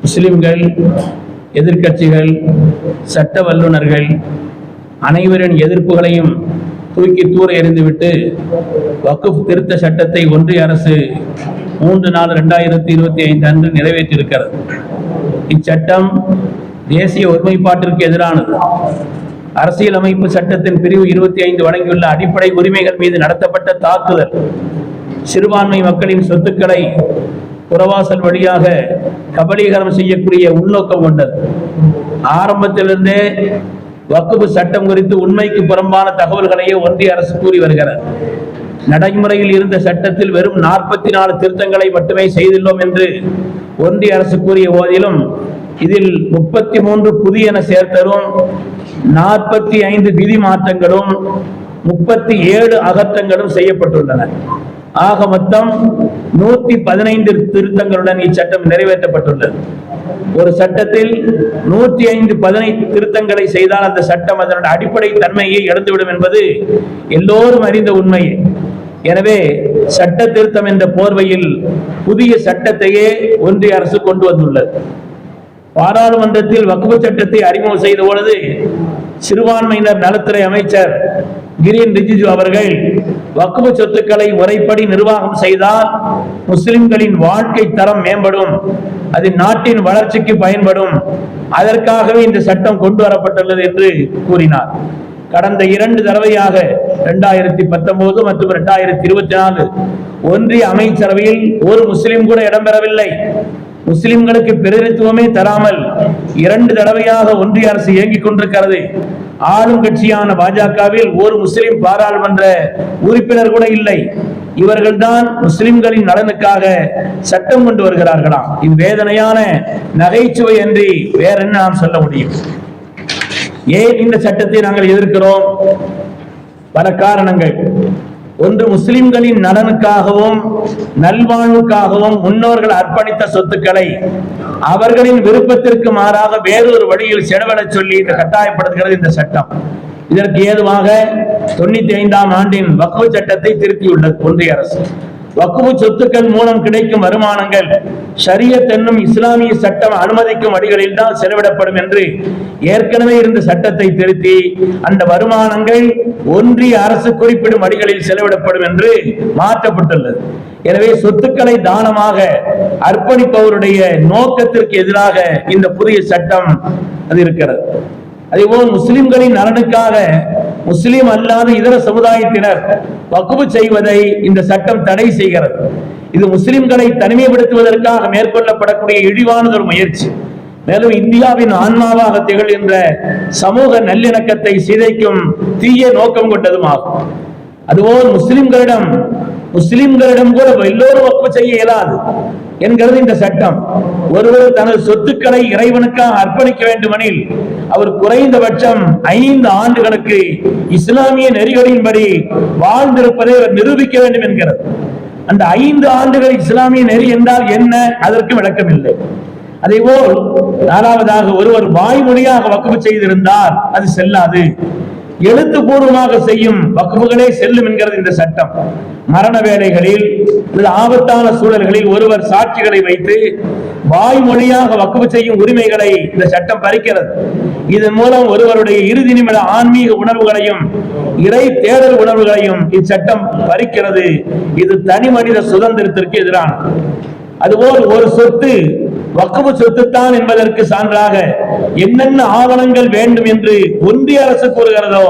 முஸ்லிம்கள், எதிர்க்கட்சிகள், சட்ட வல்லுநர்கள் அனைவரின் எதிர்ப்புகளையும் தூக்கி தூர எறிந்துவிட்டு வக்ஃப் திருத்த சட்டத்தை ஒன்றிய அரசு 3/4/2025 அன்று நிறைவேற்றியிருக்கிறது. இச்சட்டம் தேசிய ஒருமைப்பாட்டிற்கு எதிரானது. அரசியலமைப்பு சட்டத்தின் பிரிவு 25 வழங்கியுள்ள அடிப்படை உரிமைகள் மீது நடத்தப்பட்ட தாக்குதல், சிறுபான்மை மக்களின் சொத்துக்களை புறவாசல் வழியாக கபலீகரம் செய்யக்கூடிய உள்நோக்கம் கொண்டது. ஆரம்பத்திலிருந்தே வக்ஃப் சட்டம் குறித்து உண்மைக்கு புறம்பான தகவல்களையே ஒன்றிய அரசு கூறி வருகிறது. நடைமுறையில் இருந்த சட்டத்தில் வெறும் 44 திருத்தங்களை மட்டுமே செய்துள்ளோம் என்று ஒன்றிய அரசு கூறிய போதிலும் இதில் 33 புதியன சேர்த்தலும், 45 விதி மாற்றங்களும், 37 அகற்றங்களும் செய்யப்பட்டுள்ளன. ஆக மொத்தம் 115 திருத்தங்களுடன் இச்சட்டம் நிறைவேற்றப்பட்டுள்ளது. ஒரு சட்டத்தில் 105 திருத்தங்களை செய்தால் அந்த சட்டம் அதனுடைய அடிப்படை தன்மையை இழந்துவிடும் என்பது எல்லோரும் அறிந்த உண்மை. எனவே சட்ட திருத்தம் என்ற போர்வையில் புதிய சட்டத்தையே ஒன்றிய அரசு கொண்டு வந்துள்ளது. பாராளுமன்றத்தில் வக்ஃப் சட்டத்தை அறிமுகம் செய்த பொழுது சிறுபான்மையினர் நலத்துறை அமைச்சர் கிரீன் ரிஜிஜு அவர்கள் வக்ஃப் சொத்துக்களை முறைப்படி நிர்வாகம் செய்தால் முஸ்லிம்களின் வாழ்க்கை தரம் மேம்படும், அது நாட்டின் வளர்ச்சிக்கு பயன்படும், அதற்காகவே இந்த சட்டம் கொண்டு வரப்பட்டுள்ளது என்று கூறினார். கடந்த 2 தடவையாக 2019 மற்றும் 2024 ஒன்றிய அமைச்சரவையில் ஒரு முஸ்லிம் கூட இடம்பெறவில்லை. முஸ்லிம்களுக்கு பிரதிநிதித்துவமே தராமல் 2 தடவையாக ஒன்றிய அரசு இயங்கிக் கொண்டிருக்கிறது. ஆளும் கட்சியான பாஜகவில் ஒரு முஸ்லிம் பாராளுமன்ற உறுப்பினர் கூட இல்லை. இவர்கள்தான் முஸ்லிம்களின் நலனுக்காக சட்டம் கொண்டு வருகிறார்களாம். இது வேதனையான நகைச்சுவை என்று வேற என்ன நாம் சொல்ல முடியும்? ஏன் இந்த சட்டத்தை நாங்கள் எதிர்க்கிறோம்? பல காரணங்கள். ஒன்று, முஸ்லிம்களின் நலனுக்காகவும் நல்வாழ்வுக்காகவும் முன்னோர்கள் அர்ப்பணித்த சொத்துக்களை அவர்களின் விருப்பத்திற்கு மாறாக வேறொரு வழியில் செலவிட சொல்லி கட்டாயப்படுத்துகிறது இந்த சட்டம். இதற்கு ஏதுவாக 95ஆம் ஆண்டின் வக்ஃப் சட்டத்தை திருத்தியுள்ளது ஒன்றிய அரசு. வக்ஃப் சொத்துக்கள் மூலம் கிடைக்கும் வருமானங்கள் ஷரியத் என்னும் இஸ்லாமிய சட்டம் அனுமதிக்கும் வழிகளில் தான் செலவிடப்படும் என்று ஏற்கனவே இருந்த சட்டத்தை திருத்தி அந்த வருமானங்கள் ஒன்றிய அரசு குறிப்பிடும் வழிகளில் செலவிடப்படும் என்று மாற்றப்பட்டுள்ளது. எனவே சொத்துக்களை தானமாக அர்ப்பணிப்பவருடைய நோக்கத்திற்கு எதிராக இந்த புதிய சட்டம் அது இருக்கிறது. அதேபோல் முஸ்லிம்களின் நலனுக்காக முஸ்லிம் அல்லாத இதர சமுதாயத்தினர் வக்ஃப் செய்வதை இந்த சட்டம் தடை செய்கிறது. இது முஸ்லிம்களை தனிமைப்படுத்துவதற்காக மேற்கொள்ளப்படக்கூடிய இழிவானது ஒரு முயற்சி. மேலும் இந்தியாவின் ஆன்மாவாக திகழ்கின்ற சமூக நல்லிணக்கத்தை சிதைக்கும் தீய நோக்கம் கொண்டதும் ஆகும். அதுபோல் முஸ்லிம்களிடம் கூட எல்லோரும் வக்ஃப் செய்ய இயலாது என்கிறது இந்த சட்டம். ஒருவர் தனது சொத்துக்களை இறைவனுக்காக அர்ப்பணிக்க வேண்டுமெனில் அவர் குறைந்தபட்சம் 5 ஆண்டுகளுக்கு இஸ்லாமிய நெறிகளின்படி வாழ்ந்திருப்பதை அவர் நிரூபிக்க வேண்டும் என்கிறது. அந்த 5 ஆண்டுகள் இஸ்லாமிய நெறி என்றால் என்ன? அதற்கு விளக்கம் இல்லை. அதேபோல் 4வதாக, ஒருவர் வாய்மொழியாக வக்ஃப் செய்திருந்தால் அது செல்லாது. எழுத்துப்பூர்வமாக செய்யும் வக்ஃப்களே செல்லும் என்கிறது இந்த சட்டம். மரண வேளைகளில் ஆபத்தான சூழல்களில் ஒருவர் சாட்சிகளை வைத்து வாய்மொழியாக வக்ஃப் செய்யும் உரிமைகளை இந்த சட்டம் பறிக்கிறது. இதன் மூலம் ஒருவருடைய இறுதி நிமிட ஆன்மீக உணர்வுகளையும் இறை தேடல் உணர்வுகளையும் இச்சட்டம் பறிக்கிறது. இது தனி மனித சுதந்திரத்திற்கு எதிரானது. அதுபோல் ஒரு சொத்து வக்ஃப் சொத்துத்தான் என்பதற்கு சான்றாக என்னென்ன ஆவணங்கள் வேண்டும் என்று ஒன்றிய அரசு கூறுகிறதோ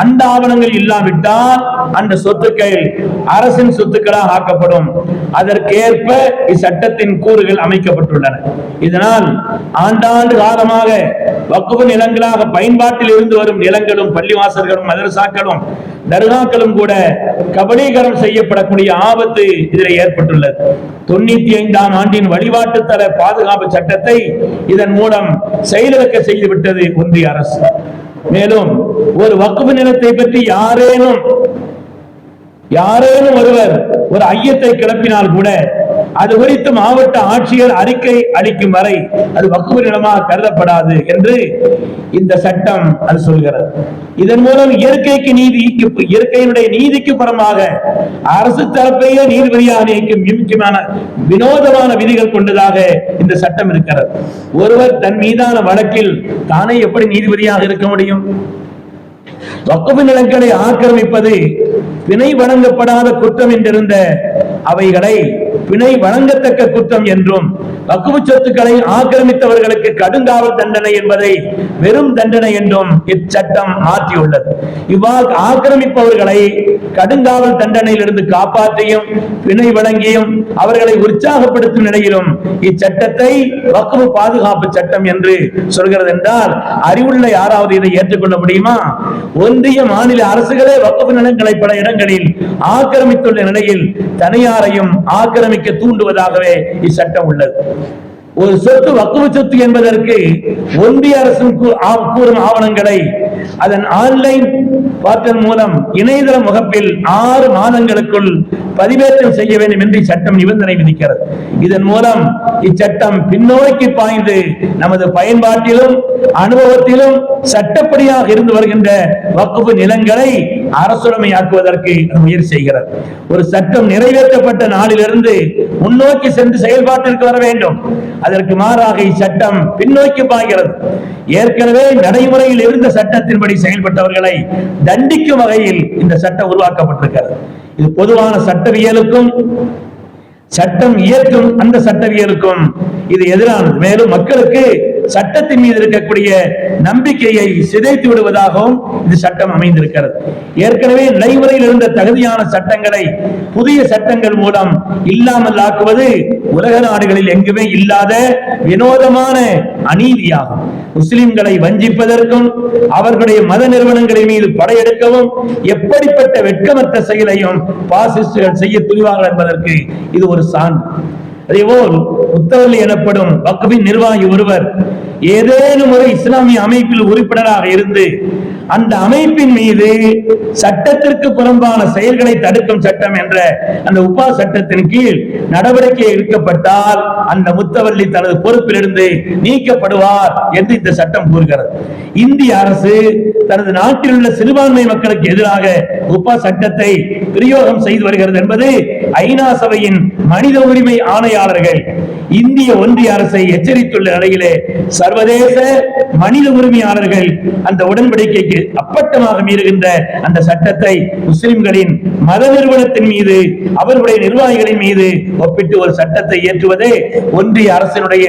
அந்த ஆவணங்கள் இல்லாவிட்டால் அந்த சொத்துக்கள் அரசின் சொத்துக்களாக ஆக்கப்படும். அதற்கேற்ப இச்சட்டத்தின் கூறுகள் அமைக்கப்பட்டுள்ளன. இதனால் ஆண்டாண்டு காலமாக வக்ஃப் நிலங்களாக பயன்பாட்டில் இருந்து வரும் நிலங்களும் பள்ளிவாசல்களும் மதரசாக்களும் தர்காக்களும் கூட கபலீகரம் செய்யப்படக்கூடிய ஆபத்து இதில் ஏற்பட்டுள்ளது. 95ஆம் ஆண்டின் வழிபாட்டு தர பாதுகாப்பு சட்டத்தை இதன் மூலம் செயலிழக்க செய்துவிட்டது ஒன்றிய அரசு. மேலும் ஒரு வக்ஃப் நிலத்தை பற்றி யாரேனும் ஒருவர் ஒரு ஐயத்தை கிளப்பினால் கூட அது குறித்து மாவட்ட ஆட்சியர் அறிக்கை அளிக்கும் வரை அது வக்ஃபு நிலமாக கருதப்படாது என்று இந்த சட்டம் அது சொல்கிறது. இதன் மூலம் இயற்கையினுடைய நீதிக்கு புறமாக அரசு தரப்பையே நீதிபதியாக நியமிக்கும் முக்கியமான வினோதமான விதிகள் கொண்டதாக இந்த சட்டம் இருக்கிறது. ஒருவர் தன் மீதான வழக்கில் தானே எப்படி நீதிபதியாக இருக்க முடியும்? வக்ஃபு நிலங்களை ஆக்கிரமிப்பது பிணை வழங்கப்படாத குற்றம் என்றிருந்த அவைகளை பிணை வழங்கத்தக்க குற்றம் என்றும், வக்ஃபு சொத்துக்களை ஆக்கிரமித்தவர்களுக்கு கடுங்காவல் தண்டனை என்பதை வெறும் தண்டனை என்றும் இச்சட்டம் மாற்றியுள்ளது. இவ்வாறு ஆக்கிரமிப்பவர்களை கடுங்காவல் தண்டனையிலிருந்து காப்பாற்றியும் பிணை வழங்கியும் அவர்களை உற்சாகப்படுத்தும் நிலையிலும் இச்சட்டத்தை வக்ஃபு பாதுகாப்பு சட்டம் என்று சொல்கிறது என்றால் அறிவுள்ள யாராவது இதை ஏற்றுக்கொள்ள முடியுமா? ஒன்றிய மாநில அரசுகளே வக்ஃபு நிலங்களை பல இடங்களில் ஆக்கிரமித்துள்ள நிலையில் தனியாரையும் ஆக்கிரமிக்க தூண்டுவதாகவே இச்சட்டம் உள்ளது. ஒரு சொத்து வக்ஃபு சொத்து என்பதற்கு ஒன்றிய அரசு கூறும் ஆவணங்களை அதன் ஆன்லைன் போர்ட்டல் மூலம் இணையதள முகப்பில் 6 மாதங்களுக்குள் பதிவேற்றம் செய்ய வேண்டும் என்று சட்டம் நிபந்தனை விதிக்கிறது. இதன் மூலம் இச்சட்டம் பின்னோக்கி பாய்ந்து நமது பயன்பாட்டிலும் அனுபவத்திலும் சட்டப்படியாக இருந்து வருகின்ற வக்ஃபு நிலங்களை அரசுடைமையாக்குவதற்கு முயற்சி செய்கிறது. ஒரு சட்டம் நிறைவேற்றப்பட்ட நாளிலிருந்து முன்னோக்கி சென்று செயல்பாட்டிற்கு வர வேண்டும். அதற்கு மாறாக இச்சட்டம் பின்னோக்கி பாய்கிறது. ஏற்கனவே நடைமுறையில் இருந்த சட்டத்தின்படி செயல்பட்டவர்களை தண்டிக்கும் வகையில் இந்த சட்டம் உருவாக்கப்பட்டிருக்கிறது. இது பொதுவான சட்டவியலுக்கும் சட்டம் இயற்றும் அந்த சட்டவியலுக்கும் இது எதிரானது. மேலும் மக்களுக்கு சட்டத்தின் மீது இருக்கக்கூடிய நம்பிக்கையை சிதைத்து விடுவதாகவும் இது சட்டம் அமைந்திருக்கிறது. ஏற்கனவே நடைமுறையில் இருந்த தகுதியான சட்டங்களை புதிய சட்டங்கள் மூலம் இல்லாமல் ஆக்குவது உலக நாடுகளில் எங்குமே இல்லாத வினோதமான அநீதியாகும். முஸ்லிம்களை வஞ்சிப்பதற்கும் அவர்களுடைய மத நிறுவனங்களின் மீது படையெடுக்கவும் எப்படிப்பட்ட வெட்கமற்ற செயலையும் பாசிஸ்டுகள் செய்ய துணிவார்கள் என்பதற்கு இது ஒரு சான்று. அதேபோல் முத்தவல்லி எனப்படும் வக்ஃபின் நிர்வாகி ஒருவர் ஏதேனும் ஒரு இஸ்லாமிய அமைப்பில் உறுப்பினராக இருந்து அந்த அமைப்பின் மீது சட்டத்திற்கு புறம்பான செயல்களை தடுக்கும் சட்டம் என்ற அந்த உபா சட்டத்தின் கீழ் நடவடிக்கை எடுக்கப்பட்டால் அந்த முத்தவல்லி தனது பொறுப்பிலிருந்து நீக்கப்படுவார் என்று இந்த சட்டம் கூறுகிறது. இந்திய அரசு தனது நாட்டில் உள்ள சிறுபான்மை மக்களுக்கு எதிராக உபா சட்டத்தை பிரயோகம் செய்து வருகிறது என்பது ஐநா சபையின் மனித உரிமை ஆணையாளர்கள் இந்திய ஒன்றிய அரசை எச்சரித்துள்ள நிலையிலே சர்வதேச மனித உரிமையாளர்கள் அந்த உடன்படிக்கைக்கு அப்பட்டமாக மீறுகின்ற அந்த சட்டத்தை முஸ்லிம்களின் மத நிறுவனத்தின் மீது அவர்களுடைய நிர்வாகிகளின் மீது ஒப்பிட்டு ஒரு சட்டத்தை ஏற்றுவதே ஒன்றிய அரசினுடைய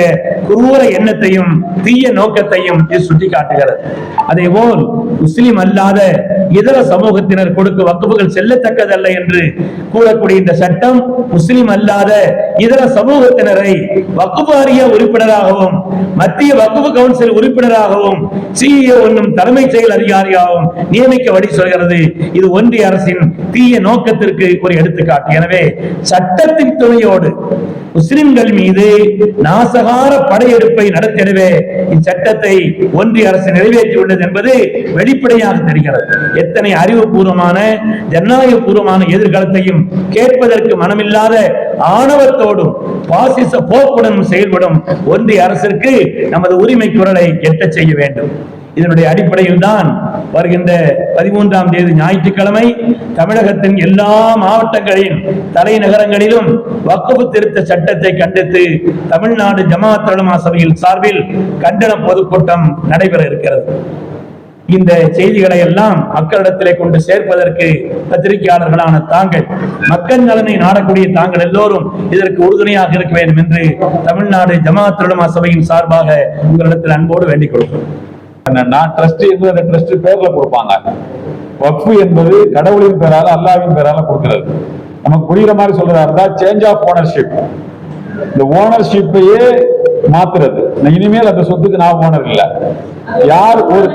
குரூர எண்ணத்தையும் தீய நோக்கத்தையும் சுட்டிக்காட்டுகிறது. அதேபோல் முஸ்லிம் அல்லாத இதர சமூகத்தினர் கொடுக்க வக்ஃபுகள் செல்லத்தக்கதல்ல என்று கூறக்கூடிய இந்த சட்டம் முஸ்லிம் அல்லாத இதர சமூகத்தினரை வக்ஃப் வாரிய உறுப்பினராகவும் மத்திய வக்ஃப் கவுன்சில் உறுப்பினராகவும் சிஇஓ என்னும் தலைமை செயல் அதிகாரியாகவும் நியமிக்க வழி சொல்கிறது. இது ஒன்றிய அரசின் தீய நோக்கத்திற்கு ஒரு எடுத்துக்காட்டு. எனவே சட்டத்தின் துணையோடு முஸ்லிம்கள் மீது நாசகார படையெடுப்பை நடத்திடவே இச்சட்டத்தை ஒன்றிய அரசு நிறைவேற்றியுள்ளது என்பது வெளிப்படையாக தெரிகிறது. எத்தனை அறிவுபூர்வமான ஜனநாயக பூர்வமான எதிர்காலத்தையும் கேட்பதற்கு மனமில்லாத ஆணவத்தோடும் பாசிச போக்குடன் செயல்படும் ஒன்றிய அரசிற்கு நமது உரிமை குரலை எட்டச் செய்ய வேண்டும். இதனுடைய அடிப்படையில் தான் வருகின்ற 13ஆம் தேதி ஞாயிற்றுக்கிழமை தமிழகத்தின் எல்லா மாவட்டங்களின் தலைநகரங்களிலும் வக்ஃப் திருத்த சட்டத்தை கண்டித்து தமிழ்நாடு ஜமாஅத் உலமா சபையின் சார்பில் கண்டன பொதுக்கூட்டம் நடைபெற இருக்கிறது. இந்த செய்திகளை எல்லாம் மக்களிடத்திலே கொண்டு சேர்ப்பதற்கு பத்திரிகையாளர்களான தாங்கள், மக்கள் நலனை நாடக்கூடிய தாங்கள் எல்லோரும் இதற்கு உறுதுணையாக இருக்க வேண்டும் என்று தமிழ்நாடு ஜமாஅத் உலமா சபையின் சார்பாக உங்களிடத்தில் அன்போடு வேண்டிக் கொள்கிறோம். ட்ரஸ்ட் என்பது ட்ரஸ்ட் பேர்ல கொடுப்பாங்க. வக்ஃப் என்பது கடவுளின் பேரால அல்லாஹ்வின் பேரால கொடுக்கிறது. நமக்கு புரியுற மாதிரி சொல்றதா இருந்தா சேஞ்ச் ஆஃப் ஓனர்ஷிப். இந்த ஓனர்ஷிப்பையே மாத்துறது. இனிமேல் அந்த சொத்துக்கு நான் ஓனர் இல்ல, யார் ஒரு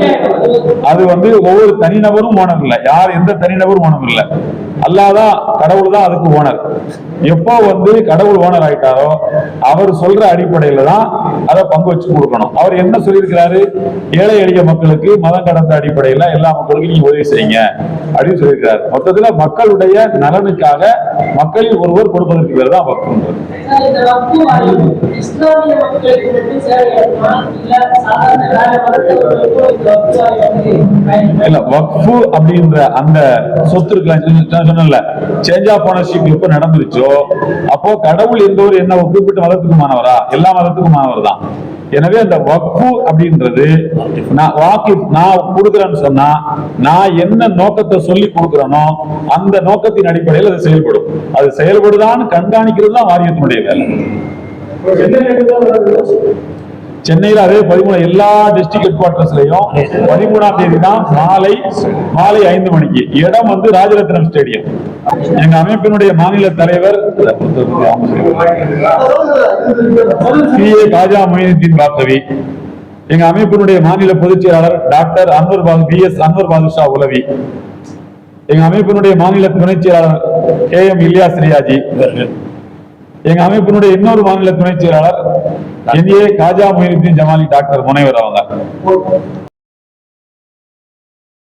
அது ஒவ்வொரு தனிநபரும் ஓனர் இல்ல, யார் எந்த தனிநபரும் ஓனர் இல்ல. அல்லாதான் கடவுள் தான் அதுக்கு ஓனர். எப்போ வந்து கடவுள் ஓனர் ஆயிட்டாரோ அவர் சொல்ற அடிப்படையில தான் அதை பங்கு வச்சு கொடுக்கணும். அவர் என்ன சொல்லியிருக்கிறாரு? ஏழை எளிய மக்களுக்கு மதம் கடந்த அடிப்படையில எல்லா மக்களுக்கும் நீங்க உதவி செய்யுங்க அப்படின்னு சொல்லியிருக்கிறாரு. மொத்தத்துல மக்களுடைய நலனுக்காக மக்களில் ஒருவர் கொடுப்பதற்கு பேர் தான் வக்ஃப். இல்ல, வக்ஃப் அப்படின்ற அந்த சொத்து சொன்னல சேஞ்ச் ஆஃப் ஓனர்ஷிப் எப்ப நடந்துருச்சோ அப்போ கடவுள் எந்த ஒரு என்ன குறிப்பிட்ட மதத்துக்கு மாணவரா? எல்லா மதத்துக்கும் மாணவர் தான். எனவே அந்த வக்ஃப் அப்படின்றது நான் கொடுக்கிறேன்னு சொன்னா நான் என்ன நோக்கத்தை சொல்லி கொடுக்கிறேனோ அந்த நோக்கத்தின் அடிப்படையில் அது செயல்படும். அது செயல்படுதான்னு கண்காணிக்கிறது தான் வாரியத்தினுடைய வேலை. சென்னையில் அதே 13 எல்லா டிஸ்ட்ரிக்ட் ஹெட் குவார்டர்ஸ்லயும் 13ஆம் தேதி தான் மாலை 5 மணிக்கு. இடம் வந்து ராஜரத்னம் ஸ்டேடியம். எங்க அமைப்பினுடைய மாநில தலைவர் PA காஜா மொய்னுதீன் பாக்ரவி, எங்க அமைப்பினுடைய மாநில பொதுச் செயலாளர் டாக்டர் BS அன்வர் பாதுஷா உலவி, எங்க அமைப்பினுடைய மாநில துணை செயலாளர் KM இலியாஸ் ரியாஜி, எங்க அமைப்பினுடைய இன்னொரு மாநில துணை செயலாளர் NA காஜா மொய்னுதீன் ஜமாலி டாக்டர் முனைவர் அவங்க.